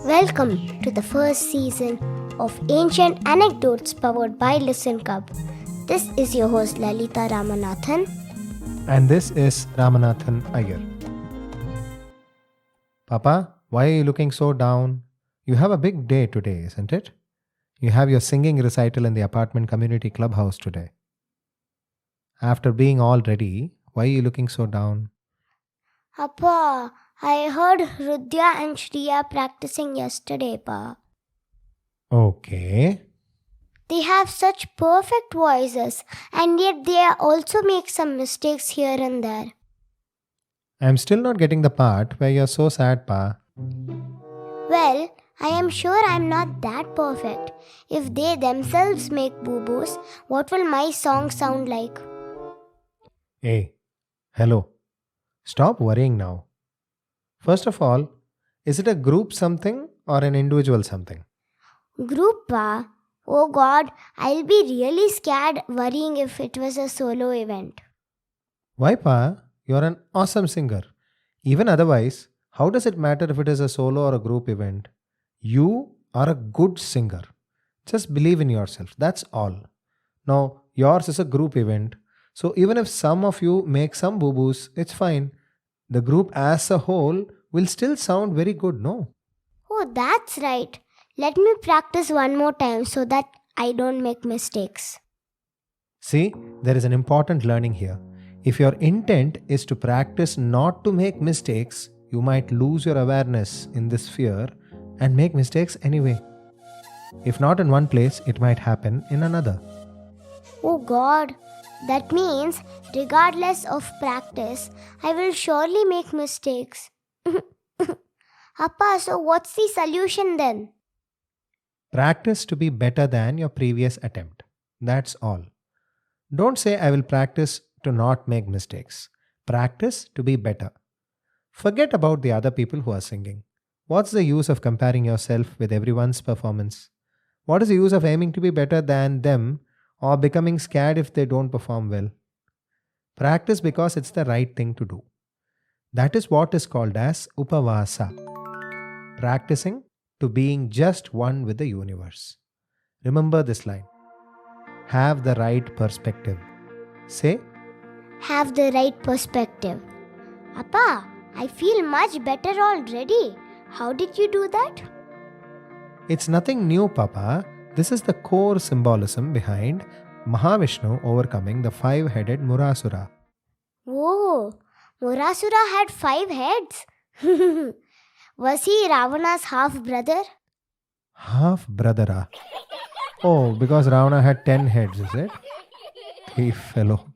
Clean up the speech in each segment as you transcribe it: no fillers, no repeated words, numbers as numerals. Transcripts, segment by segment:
Welcome to the first season of Ancient Anecdotes powered by Listen Cub. This is your host Lalita Ramanathan. And this is Ramanathan Iyer. Papa, why are you looking so down? You have a big day today, isn't it? You have your singing recital in the apartment community clubhouse today. After being all ready, why are you looking so down? Appa, I heard Rudya and Shriya practicing yesterday, Pa. Okay. They have such perfect voices, and yet they also make some mistakes here and there. I'm still not getting the part where you're so sad, Pa. Well, I am sure I'm not that perfect. If they themselves make boo-boos, what will my song sound like? Hey, hello. Stop worrying now. First of all, is it a group something or an individual something? Group, Pa? Oh God, I'll be really scared worrying if it was a solo event. Why, Pa? You're an awesome singer. Even otherwise, how does it matter if it is a solo or a group event? You are a good singer. Just believe in yourself. That's all. Now, yours is a group event. So even if some of you make some boo boos, it's fine. The group as a whole will still sound very good, no? Oh, that's right. Let me practice one more time so that I don't make mistakes. See, there is an important learning here. If your intent is to practice not to make mistakes, you might lose your awareness in this fear and make mistakes anyway. If not in one place, it might happen in another. Oh God, that means regardless of practice, I will surely make mistakes. Appa, so what's the solution then? Practice to be better than your previous attempt. That's all. Don't say I will practice to not make mistakes. Practice to be better. Forget about the other people who are singing. What's the use of comparing yourself with everyone's performance? What is the use of aiming to be better than them or becoming scared if they don't perform well? Practice because it's the right thing to do. That is what is called as upavasa. Practicing to being just one with the universe. Remember this line. Have the right perspective. Say, Have the right perspective. Appa, I feel much better already. How did you do that? it's nothing new, Papa. This is the core symbolism behind Mahavishnu overcoming the five-headed Murasura. Whoa, Murasura had 5 heads. Was he Ravana's half-brother? Half brother. Oh, because Ravana had 10 heads, is it? Thief fellow.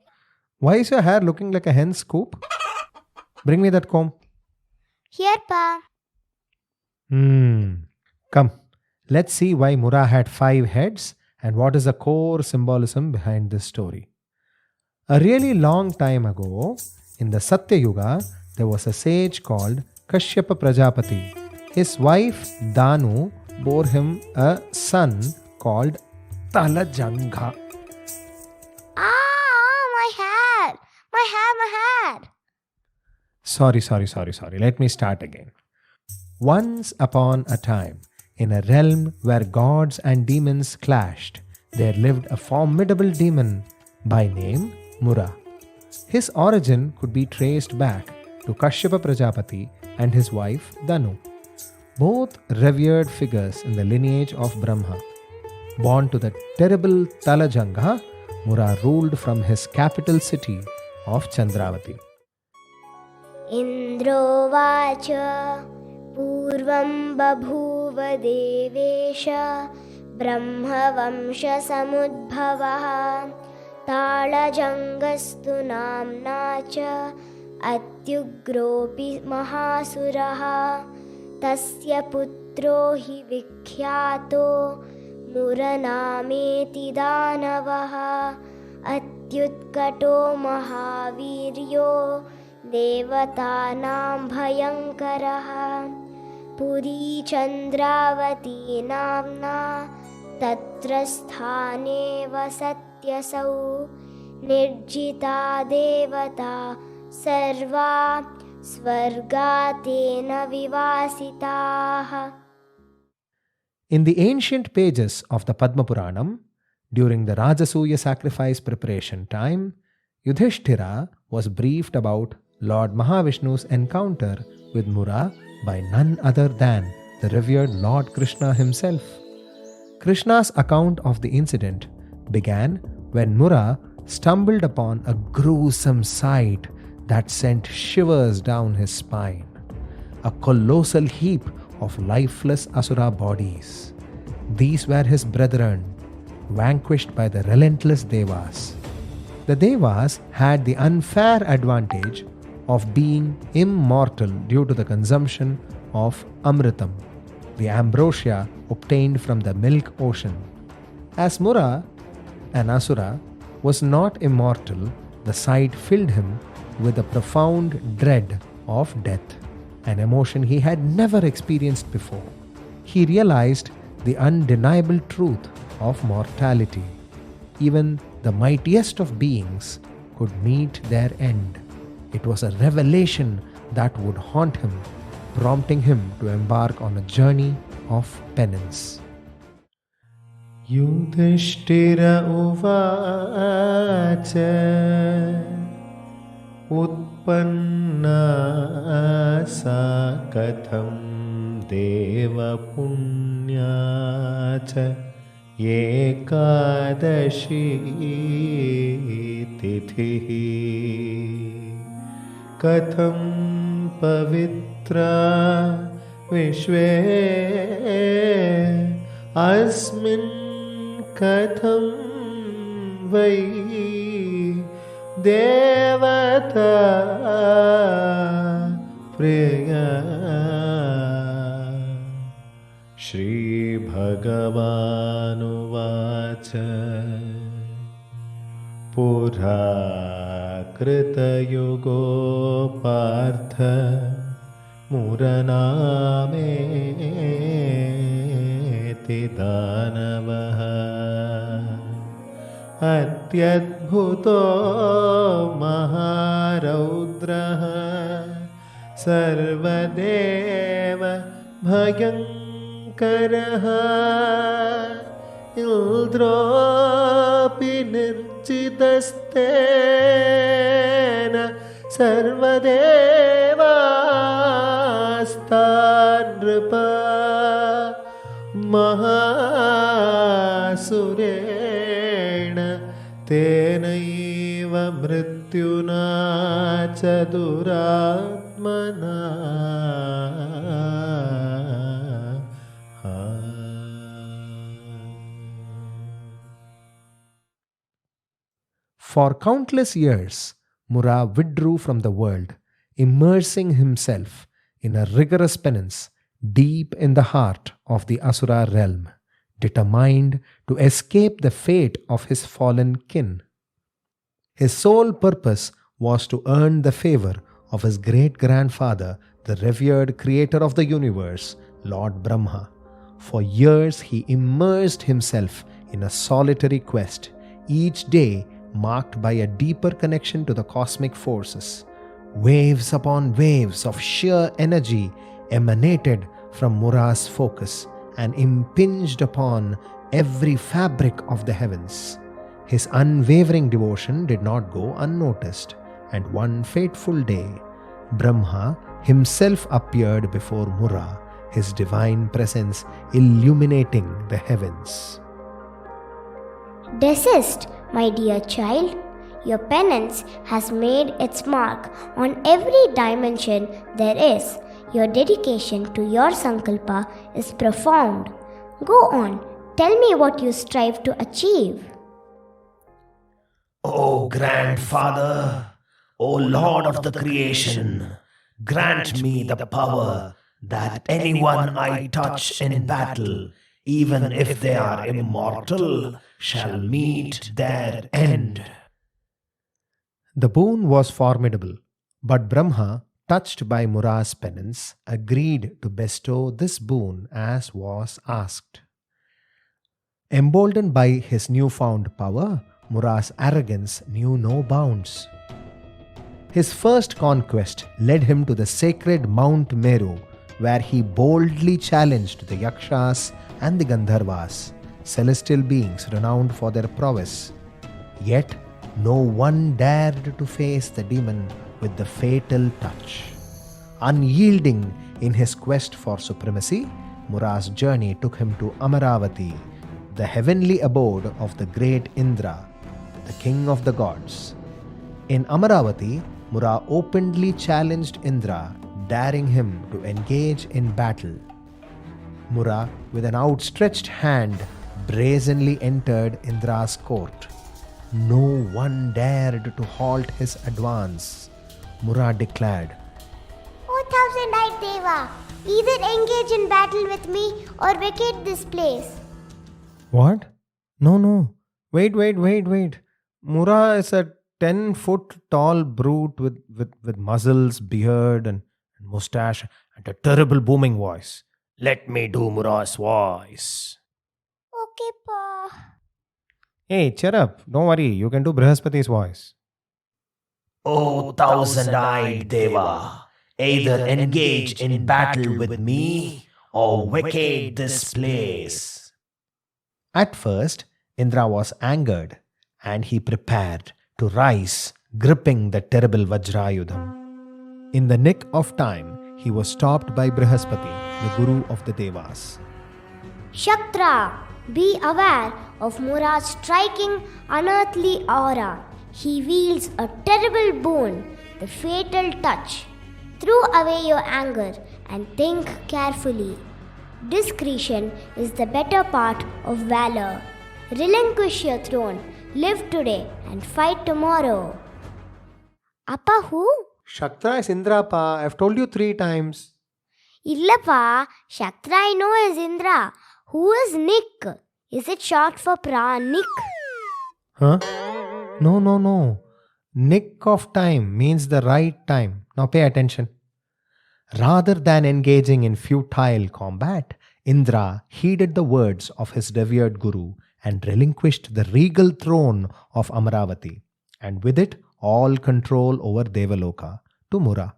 Why is your hair looking like a hen's coop? Bring me that comb. Here, Pa. Come, let's see why Mura had 5 heads and what is the core symbolism behind this story. A really long time ago, in the Satya Yuga, there was a sage called Kashyapa Prajapati. His wife Danu bore him a son called Talajanga. My hair! My hair! Sorry. Let me start again. Once upon a time, in a realm where gods and demons clashed, there lived a formidable demon by name Mura. His origin could be traced back to Kashyapa Prajapati and his wife Danu, both revered figures in the lineage of Brahma. Born to the terrible Talajanga, Mura ruled from his capital city of Chandravati. Indro vacha purvam babhuva devesha brahmavamsha samudbhavaha talajangastu namna cha atyugropi mahasuraha tasya putro hi vikyato muranameti danavaha atyutkato mahaviryo devatanam bhayankaraha puri chandravati namna tatra sthane vasatyasau nirjita devata sarva स्वर्गातेन विवासिताः. In the ancient pages of the Padma Puranam, during the Rajasuya sacrifice preparation time, Yudhishthira was briefed about Lord Mahavishnu's encounter with Mura by none other than the revered Lord Krishna himself. Krishna's account of the incident began when Mura stumbled upon a gruesome sight that sent shivers down his spine. A colossal heap of lifeless asura bodies. These were his brethren, vanquished by the relentless Devas. The Devas had the unfair advantage of being immortal due to the consumption of Amritam, the ambrosia obtained from the milk ocean. As Mura, an asura, was not immortal, the sight filled him with a profound dread of death, an emotion he had never experienced before. He realized the undeniable truth of mortality. Even the mightiest of beings could meet their end. It was a revelation that would haunt him, prompting him to embark on a journey of penance. Yudhishthira uvacha utpanna sa katham deva punyacha ekadashi tithi katham pavitra vishve asmin katham vai devata priya Shri Bhagavanu Vacha Pura Krita Yugo Partha Muraname Tidanavaha Atyadbhuto Maharaudraha Sarvadeva Bhayankaraha Indropi Nirchitastena Sarvadevastarnripa Mahasurena Tenaiva Mrityuna Chaduratmana For countless years, Mura withdrew from the world, immersing himself in a rigorous penance deep in the heart of the Asura realm, determined to escape the fate of his fallen kin. His sole purpose was to earn the favor of his great-grandfather, the revered creator of the universe, Lord Brahma. For years he immersed himself in a solitary quest, each day marked by a deeper connection to the cosmic forces. Waves upon waves of sheer energy emanated from Mura's focus and impinged upon every fabric of the heavens. His unwavering devotion did not go unnoticed, and one fateful day, Brahma himself appeared before Mura, his divine presence illuminating the heavens. Desist, my dear child. Your penance has made its mark on every dimension there is. Your dedication to your Sankalpa is profound. Go on, tell me what you strive to achieve. O Grandfather, O Lord of the creation, grant me the power that anyone I touch in battle, even if they are immortal, shall meet their end. The boon was formidable, but Brahma, touched by Mura's penance, agreed to bestow this boon as was asked. Emboldened by his newfound power, Mura's arrogance knew no bounds. His first conquest led him to the sacred Mount Meru, where he boldly challenged the Yakshas and the Gandharvas, celestial beings renowned for their prowess. Yet, no one dared to face the demon with the fatal touch. Unyielding in his quest for supremacy, Mura's journey took him to Amaravati, the heavenly abode of the great Indra, the king of the gods. In Amaravati, Mura openly challenged Indra, daring him to engage in battle. Mura, with an outstretched hand, brazenly entered Indra's court. No one dared to halt his advance. Mura declared, O thousand-eyed Deva, either engage in battle with me or vacate this place. "What? No. Wait. Mura is a 10-foot tall brute with muzzles, beard, and mustache, and a terrible booming voice. Let me do Mura's voice. Okay, Pa. Hey, cheer up. Don't worry. You can do Brihaspati's voice." O thousand-eyed Deva, either engage in battle with me or vacate this place. At first, Indra was angered and he prepared to rise, gripping the terrible Vajrayudham. In the nick of time, he was stopped by Brihaspati, the guru of the Devas. Shaktra, be aware of Mura's striking, unearthly aura. He wields a terrible boon, the fatal touch. Throw away your anger and think carefully. Discretion is the better part of valor. Relinquish your throne, live today and fight tomorrow. Appa who? Shaktra is Indra, pa. I've told you 3 times. Illapa, Shaktra I know is Indra. Who is Nick? Is it short for Nick? Huh? No. Nick of time means the right time. Now pay attention. Rather than engaging in futile combat, Indra heeded the words of his revered guru and relinquished the regal throne of Amaravati, and with it all control over Devaloka, to Mura.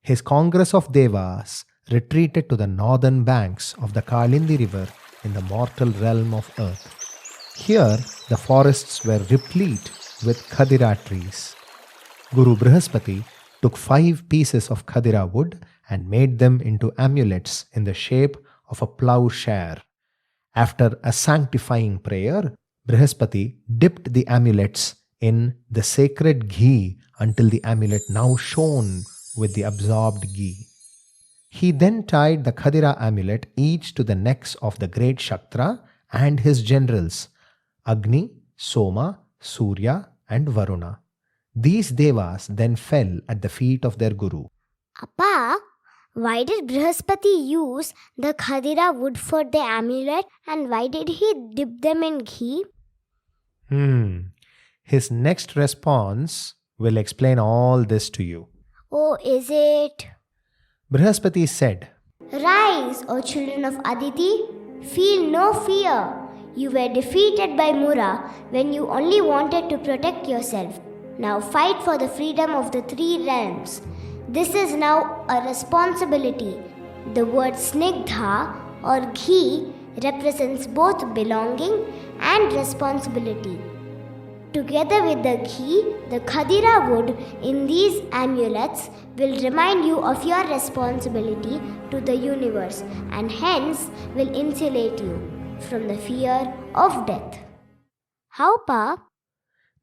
His congress of Devas retreated to the northern banks of the Kalindi river in the mortal realm of earth. Here, the forests were replete with Khadira trees. Guru Brihaspati took 5 pieces of Khadira wood and made them into amulets in the shape of a plowshare. After a sanctifying prayer, Brihaspati dipped the amulets in the sacred ghee until the amulet now shone with the absorbed ghee. He then tied the Khadira amulet each to the necks of the great Shaktra and his generals, Agni, Soma, Surya, and Varuna. These devas then fell at the feet of their guru. Appa, why did Brihaspati use the Khadira wood for the amulet and why did he dip them in ghee? His next response will explain all this to you. Oh, is it? Brihaspati said, Rise, O children of Aditi, feel no fear. You were defeated by Mura when you only wanted to protect yourself. Now fight for the freedom of the 3 realms. This is now a responsibility. The word snigdha or ghee represents both belonging and responsibility. Together with the ghee, the Khadira wood in these amulets will remind you of your responsibility to the universe and hence will insulate you from the fear of death. How, Pa?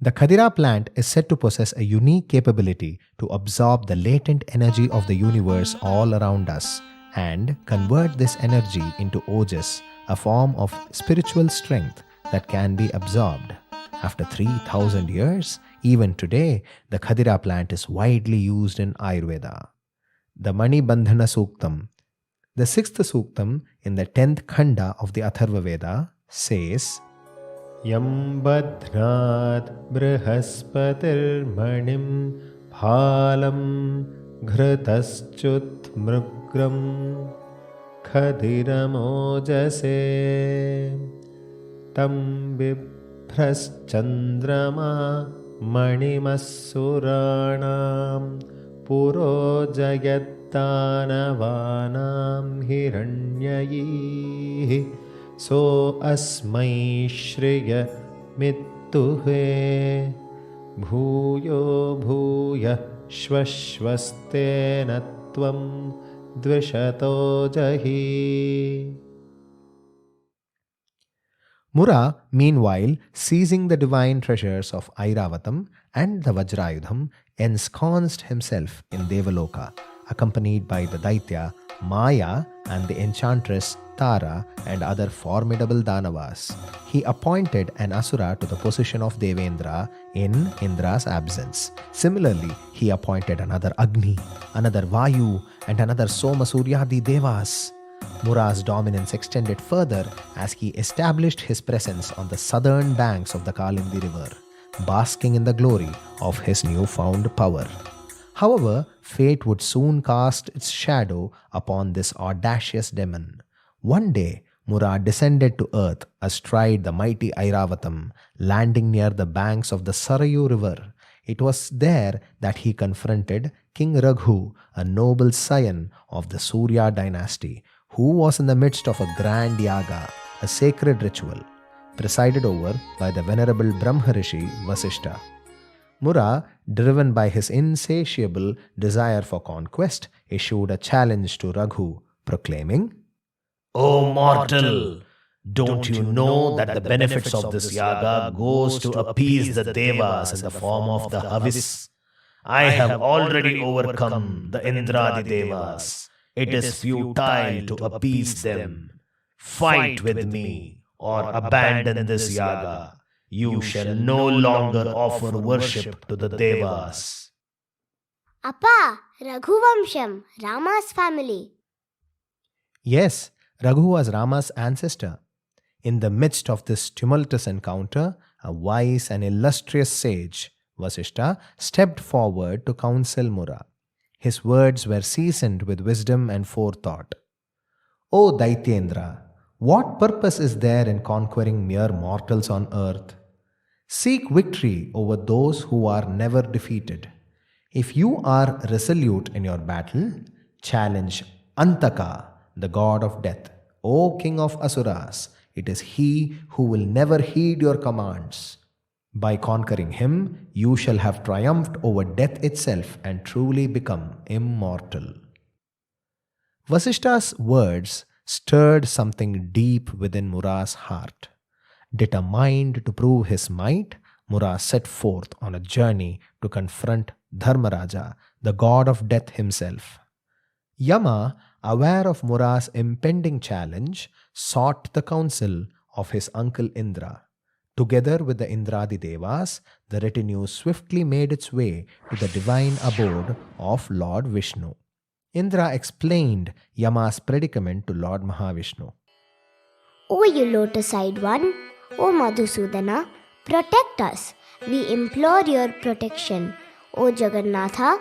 the Khadira plant is said to possess a unique capability to absorb the latent energy of the universe all around us and convert this energy into ojas, a form of spiritual strength that can be absorbed. After 3,000 years, even today, the Khadira plant is widely used in Ayurveda. The Mani Bandhana Suktam, the 6th Suktam in the 10th Khanda of the Atharva Veda, says, Yam badhrat brihaspatir manim phalam ghritaschuth mrugram khadiram ojase tam Chandrama Manimassuranam Puro Jayatanavanam Hiranyayi so asmai shreya mittuhe bhuyo bhuya shvashvastena tvam dvishato jahi. Mura, meanwhile, seizing the divine treasures of Airavatam and the Vajrayudham, ensconced himself in Devaloka, accompanied by the Daitya, Maya, and the enchantress Tara and other formidable Danavas. He appointed an Asura to the position of Devendra in Indra's absence. Similarly, he appointed another Agni, another Vayu, and another Soma Suryadi Devas. Mura's dominance extended further as he established his presence on the southern banks of the Kalindi River, basking in the glory of his newfound power. However, fate would soon cast its shadow upon this audacious demon. One day, Mura descended to earth astride the mighty Airavatam, landing near the banks of the Sarayu River. It was there that he confronted King Raghu, a noble scion of the Surya dynasty, who was in the midst of a grand yaga, a sacred ritual, presided over by the venerable Brahmarishi Vasishta. Mura, driven by his insatiable desire for conquest, issued a challenge to Raghu, proclaiming, O mortal, don't you know that the benefits of this yaga goes to appease the devas in the form of the Havis? I have already overcome the Indradi devas. It is futile to appease them. Fight with me or abandon this yaga. You shall no longer offer worship to the devas. Appa, Raghuvamsham, Rama's family. Yes, Raghu was Rama's ancestor. In the midst of this tumultuous encounter, a wise and illustrious sage, Vasishta, stepped forward to counsel Mura. His words were seasoned with wisdom and forethought. O Daityendra, what purpose is there in conquering mere mortals on earth? Seek victory over those who are never defeated. If you are resolute in your battle, challenge Antaka, the god of death. O king of Asuras, it is he who will never heed your commands. By conquering him, you shall have triumphed over death itself and truly become immortal. Vasishta's words stirred something deep within Mura's heart. Determined to prove his might, Mura set forth on a journey to confront Dharmaraja, the god of death himself. Yama, aware of Mura's impending challenge, sought the counsel of his uncle Indra. Together with the Indradi Devas, the retinue swiftly made its way to the divine abode of Lord Vishnu. Indra explained Yama's predicament to Lord Mahavishnu. O you lotus-eyed one, O Madhusudana, protect us. We implore your protection. O Jagannatha,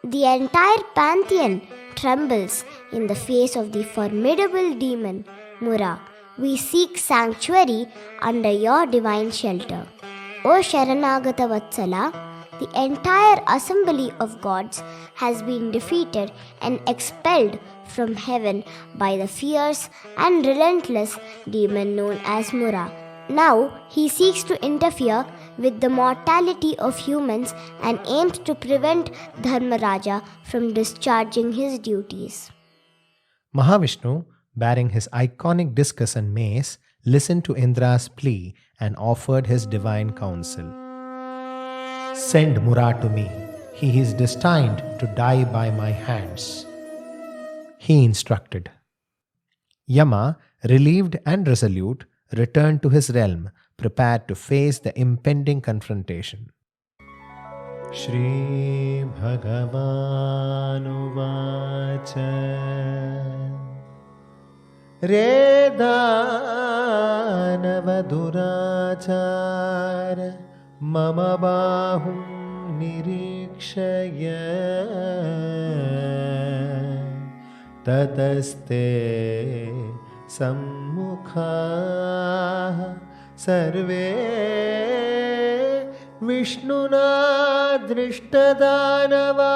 the entire pantheon trembles in the face of the formidable demon, Mura. We seek sanctuary under your divine shelter. O Sharanagata Vatsala, the entire assembly of gods has been defeated and expelled from heaven by the fierce and relentless demon known as Mura. Now he seeks to interfere with the mortality of humans and aims to prevent Dharmaraja from discharging his duties. Mahavishnu, bearing his iconic discus and mace, listened to Indra's plea and offered his divine counsel. Send Mura to me. He is destined to die by my hands. He instructed. Yama, relieved and resolute, returned to his realm, prepared to face the impending confrontation. Shri Bhagavanu Vacha Redhanavadurachar Mama Bahum Nirikshaya Tataste Sammukha Sarve Vishnuna Drishtadhanava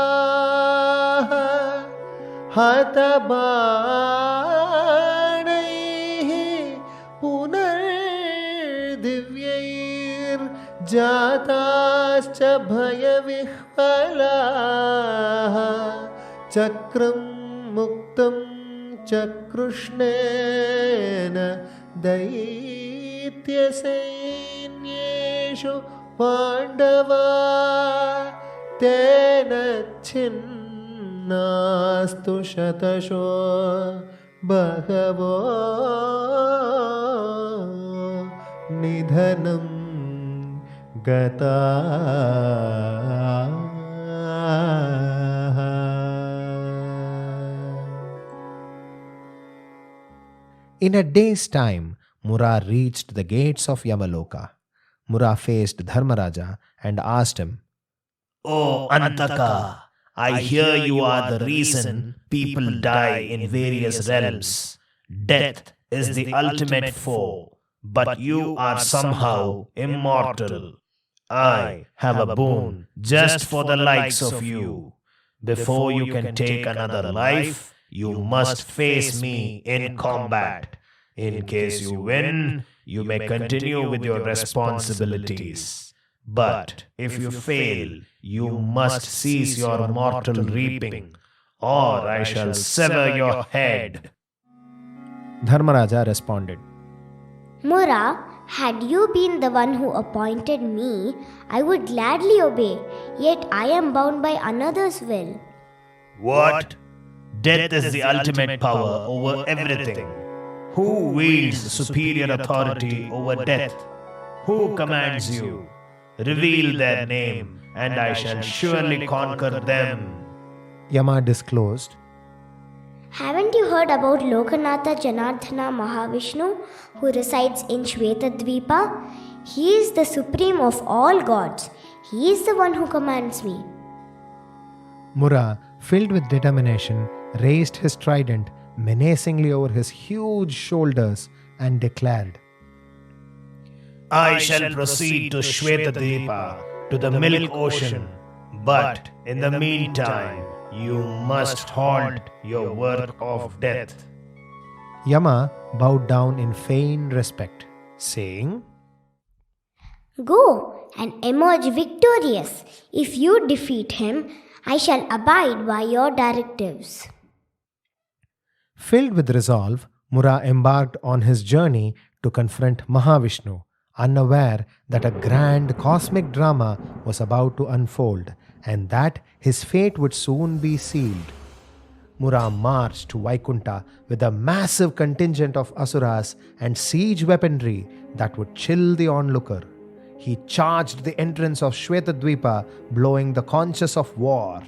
Hatabanaihi जाताश्च भयविह्वलाः चक्रं मुक्तं च कृष्णेन दैत्यसैन्येषु पाण्डवा तेन छिन्नास्तु शतशो बहवो निधनं गता. In a day's time, Mura reached the gates of Yamaloka. Mura faced Dharmaraja and asked him, O Antaka, I hear you are the reason people die in various realms. Death is the ultimate foe, but you are somehow immortal. I have a boon just for the likes of you. Before you can take another life, you must face me in combat. In case you win, you may continue with your responsibilities. But if you fail, you must cease your mortal reaping, or I shall sever your head. Dharmaraja responded, Mura, had you been the one who appointed me, I would gladly obey, yet I am bound by another's will. What? Death is the ultimate power over everything. Who wields superior authority over death? Who commands you? Reveal their name, and I shall surely conquer them. Yama disclosed, Haven't you heard about Lokanatha Janardhana Mahavishnu who resides in Shvetadvipa? He is the supreme of all gods. He is the one who commands me. Mura, filled with determination, raised his trident menacingly over his huge shoulders and declared, I shall proceed to Shvetadvipa, to the Milk Ocean. But in the meantime, you must halt your work of death. Yama bowed down in feigned respect, saying, Go and emerge victorious. If you defeat him, I shall abide by your directives. Filled with resolve, Mura embarked on his journey to confront Mahavishnu, unaware that a grand cosmic drama was about to unfold and that his fate would soon be sealed. Mura marched to Vaikunta with a massive contingent of asuras and siege weaponry that would chill the onlooker. He charged the entrance of Shvetadvipa, blowing the conches of war.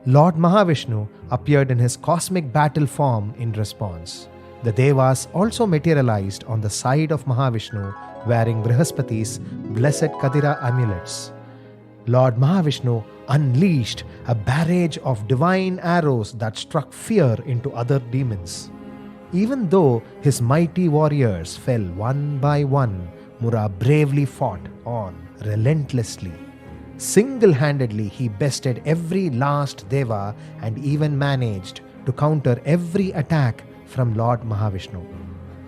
Lord Mahavishnu appeared in his cosmic battle form in response. The Devas also materialized on the side of Mahavishnu, wearing Brihaspati's blessed Kadira amulets. Lord Mahavishnu unleashed a barrage of divine arrows that struck fear into other demons. Even though his mighty warriors fell one by one, Mura bravely fought on relentlessly. Single-handedly, he bested every last Deva and even managed to counter every attack from Lord Mahavishnu.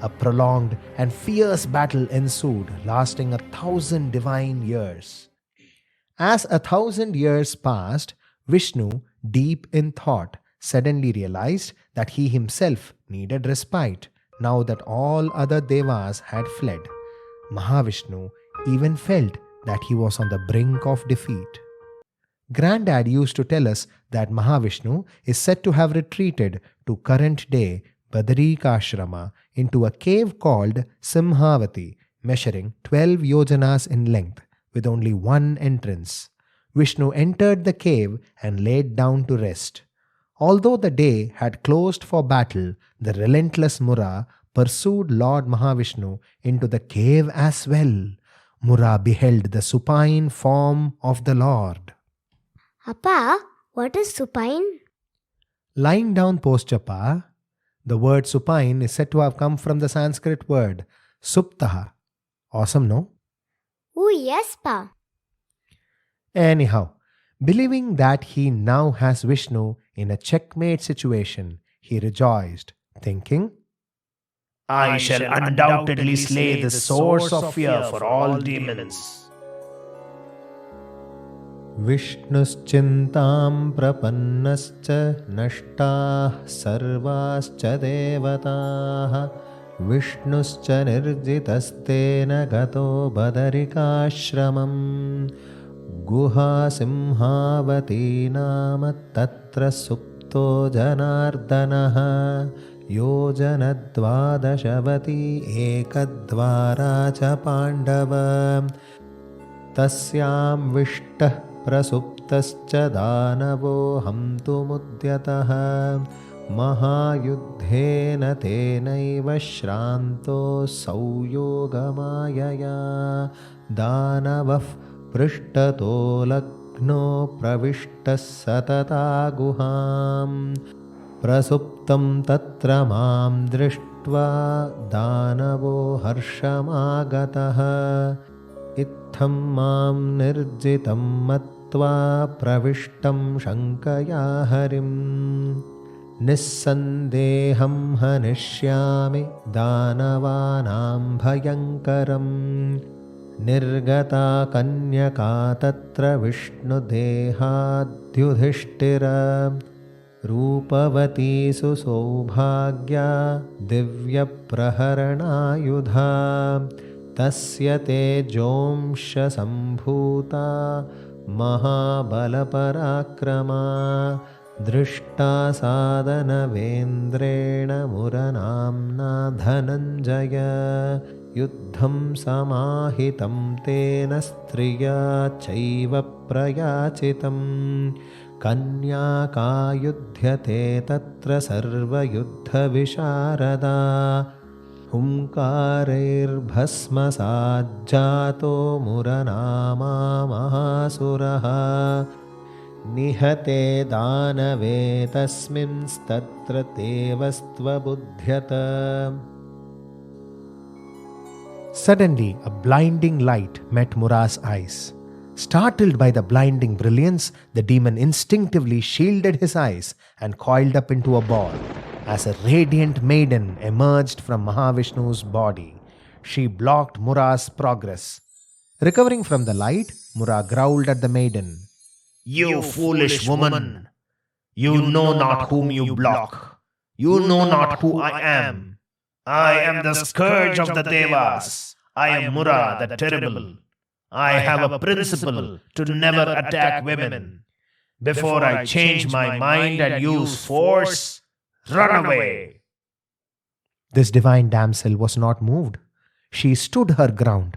A prolonged and fierce battle ensued, lasting 1,000 divine years. As 1,000 years passed, Vishnu, deep in thought, suddenly realized that he himself needed respite now that all other Devas had fled. Mahavishnu even felt that he was on the brink of defeat. Granddad used to tell us that Mahavishnu is said to have retreated to current-day Badarikashrama into a cave called Simhavati, measuring 12 yojanas in length, with only one entrance. Vishnu entered the cave and laid down to rest. Although the day had closed for battle, the relentless Mura pursued Lord Mahavishnu into the cave as well. Mura beheld the supine form of the Lord. Appa, what is supine? Lying down posture, Pa. The word supine is said to have come from the Sanskrit word suptaha. Awesome, no? Oh, yes, Pa. Anyhow, believing that he now has Vishnu in a checkmate situation, he rejoiced, thinking, I shall undoubtedly slay the source of fear for all demons. विष्णुश्चिन्तां प्रपन्नश्च नष्टाः सर्वाश्च देवताः विष्णुश्च निर्जितस्तेन गतो बदरिकाश्रमम् गुहासिंहावती नाम तत्र सुप्तो जनार्दनः योजनद्वादशवती एकद्वारा च पाण्डव तस्यां विष्टः प्रसुप्तश्च दानवो हन्तुमुद्यतः महायुद्धेन तेनैव श्रान्तोऽसौ योगमायया दानवः पृष्ठतो लग्नो प्रविष्टः सतता गुहां प्रसुप्तं तत्र मां दृष्ट्वा दानवो हर्षमागतः इत्थं मां निर्जितं मत्वा प्रविष्टं शङ्कया हरिं निस्सन्देहं हनिष्यामि दानवानां भयङ्करं निर्गता कन्यका तत्र विष्णुदेहाद्युधिष्ठिर रूपवती सुसौभाग्या दिव्यप्रहरणायुधा तस्य तेजोंशसम्भूता महाबलपराक्रमा दृष्टा सादनवेन्द्रेण मुरनाम्ना धनञ्जय युद्धं समाहितं तेन स्त्रिया चैव प्रयाचितं कन्याका युध्यते तत्र सर्वयुद्धविशारदा हुङ्कारैर्भस्मसाज्जातो मुरनामा महासुरः निहते Danve तस्मिंस्तत्र देवस्त्वबुध्यत. Suddenly, a blinding light met Mura's eyes. Startled by the blinding brilliance, the demon instinctively shielded his eyes and coiled up into a ball. As a radiant maiden emerged from Mahavishnu's body, she blocked Mura's progress. Recovering from the light, Mura growled at the maiden. You foolish woman! You know not whom you block. You know not who I am. I am the scourge of the Devas. I am Mura the Terrible. I have a principle to never attack women. Before I change my mind and use force, run away. This divine damsel was not moved. She stood her ground.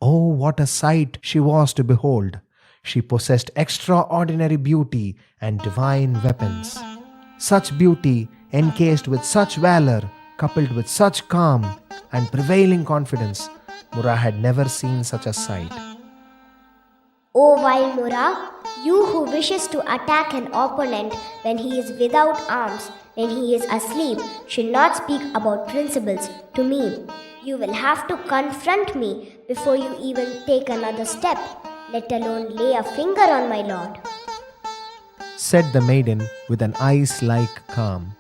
Oh, what a sight she was to behold! She possessed extraordinary beauty and divine weapons. Such beauty, encased with such valor, coupled with such calm and prevailing confidence, Mura had never seen such a sight. O vile Mura, you who wishes to attack an opponent when he is without arms, when he is asleep, should not speak about principles to me. You will have to confront me before you even take another step, let alone lay a finger on my lord, Said the maiden with an ice-like calm.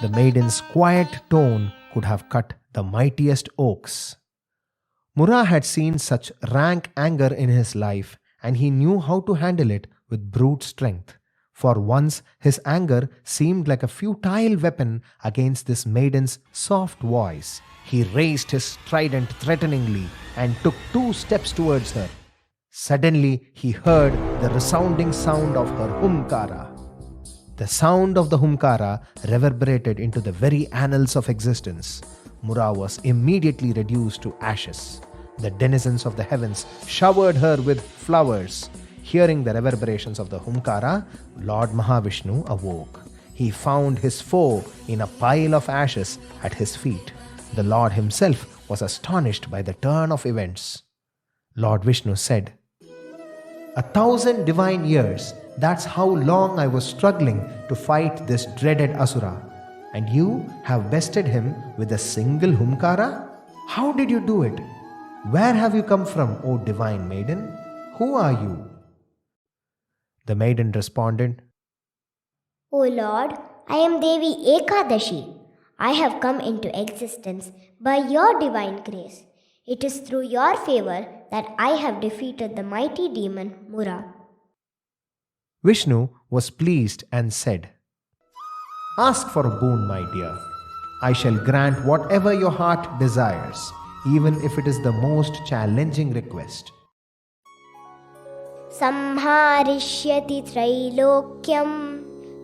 The maiden's quiet tone could have cut the mightiest oaks. Mura had seen such rank anger in his life, and he knew how to handle it with brute strength. For once, his anger seemed like a futile weapon against this maiden's soft voice. He raised his trident threateningly and took 2 steps towards her. Suddenly, he heard the resounding sound of her humkara. The sound of the humkara reverberated into the very annals of existence. Mura was immediately reduced to ashes. The denizens of the heavens showered her with flowers. Hearing the reverberations of the humkara, Lord Mahavishnu awoke. He found his foe in a pile of ashes at his feet. The Lord himself was astonished by the turn of events. Lord Vishnu said, 1,000 divine years, that's how long I was struggling to fight this dreaded Asura. And you have bested him with a single humkara? How did you do it? Where have you come from, O divine maiden? Who are you? The maiden responded, O Lord, I am Devi Ekadashi. I have come into existence by your divine grace. It is through your favor that I have defeated the mighty demon Mura. Vishnu was pleased and said, Ask for a boon, my dear. I shall grant whatever your heart desires, even if it is the most challenging request. Samharishyati trailokyam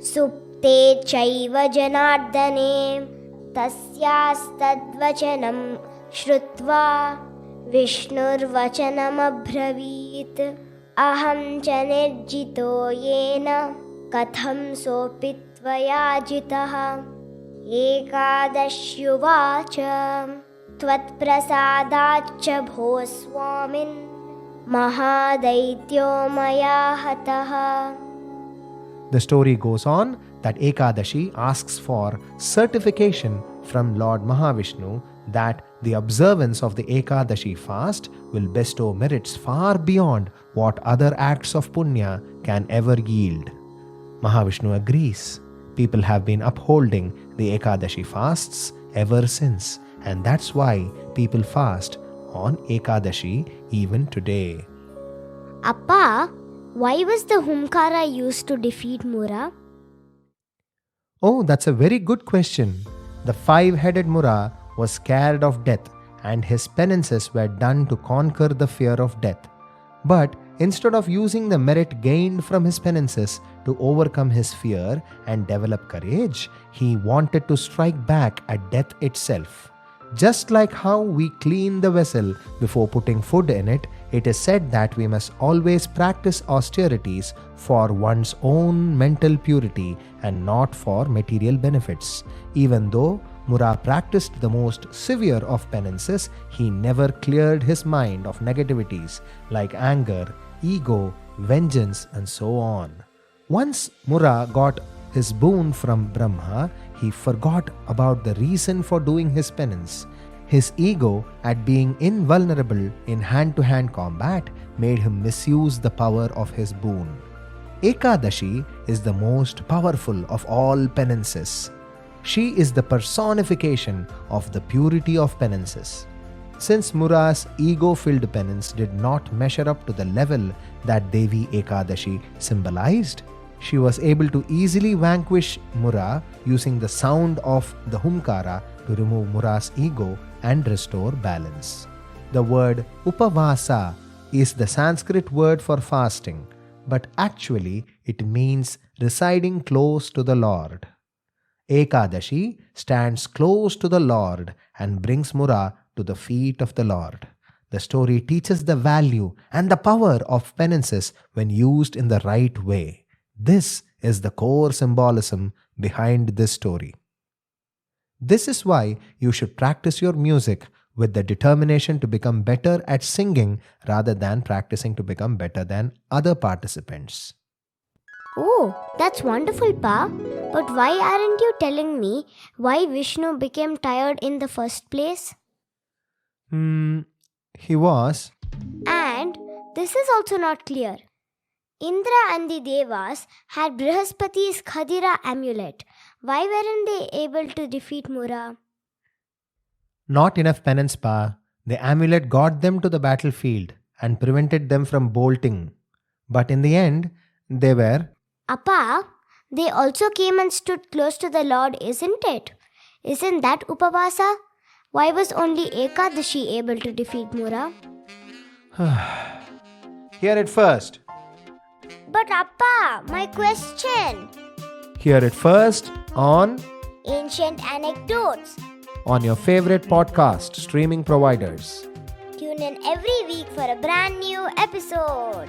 supte chaiva janardane tasyastadvachanam shrutva vishnurvachanam abhravit aham cha nirjito yena katham sopitvaya jitah ekadashyuvacha त्वत्प्रसादाच्च भो स्वामिन् महादैत्यो मया हतः. The story goes on that Ekadashi asks for certification from Lord Mahavishnu that the observance of the Ekadashi fast will bestow merits far beyond what other acts of punya can ever yield. Mahavishnu agrees. People have been upholding the Ekadashi fasts ever since. And that's why people fast on Ekadashi even today. Appa, why was the Humkara used to defeat Mura? Oh, that's a very good question. The five-headed Mura was scared of death, and his penances were done to conquer the fear of death. But instead of using the merit gained from his penances to overcome his fear and develop courage, he wanted to strike back at death itself. Just like how we clean the vessel before putting food in it, it is said that we must always practice austerities for one's own mental purity and not for material benefits. Even though Mura practiced the most severe of penances, he never cleared his mind of negativities like anger, ego, vengeance, and so on. Once Mura got his boon from Brahma, he forgot about the reason for doing his penance. His ego at being invulnerable in hand-to-hand combat made him misuse the power of his boon. Ekadashi is the most powerful of all penances. She is the personification of the purity of penances. Since Mura's ego-filled penance did not measure up to the level that Devi Ekadashi symbolized, she was able to easily vanquish Mura using the sound of the Humkara to remove Mura's ego and restore balance. The word upavasa is the Sanskrit word for fasting, but actually it means residing close to the Lord. Ekadashi stands close to the Lord and brings Mura to the feet of the Lord. The story teaches the value and the power of penances when used in the right way. This is the core symbolism behind this story. This is why you should practice your music with the determination to become better at singing rather than practicing to become better than other participants. Oh, that's wonderful, Pa. But why aren't you telling me why Vishnu became tired in the first place? He was. And this is also not clear. Indra and the Devas had Brihaspati's Khadira amulet. Why weren't they able to defeat Mura? Not enough penance, Pa. The amulet got them to the battlefield and prevented them from bolting. But in the end, they were. Appa, they also came and stood close to the Lord, isn't it? Isn't that Upavasa? Why was only Ekadashi able to defeat Mura? Hear it first. But Appa, my question. Hear it first on Ancient Anecdotes. on your favorite podcast streaming providers. Tune in every week for a brand new episode.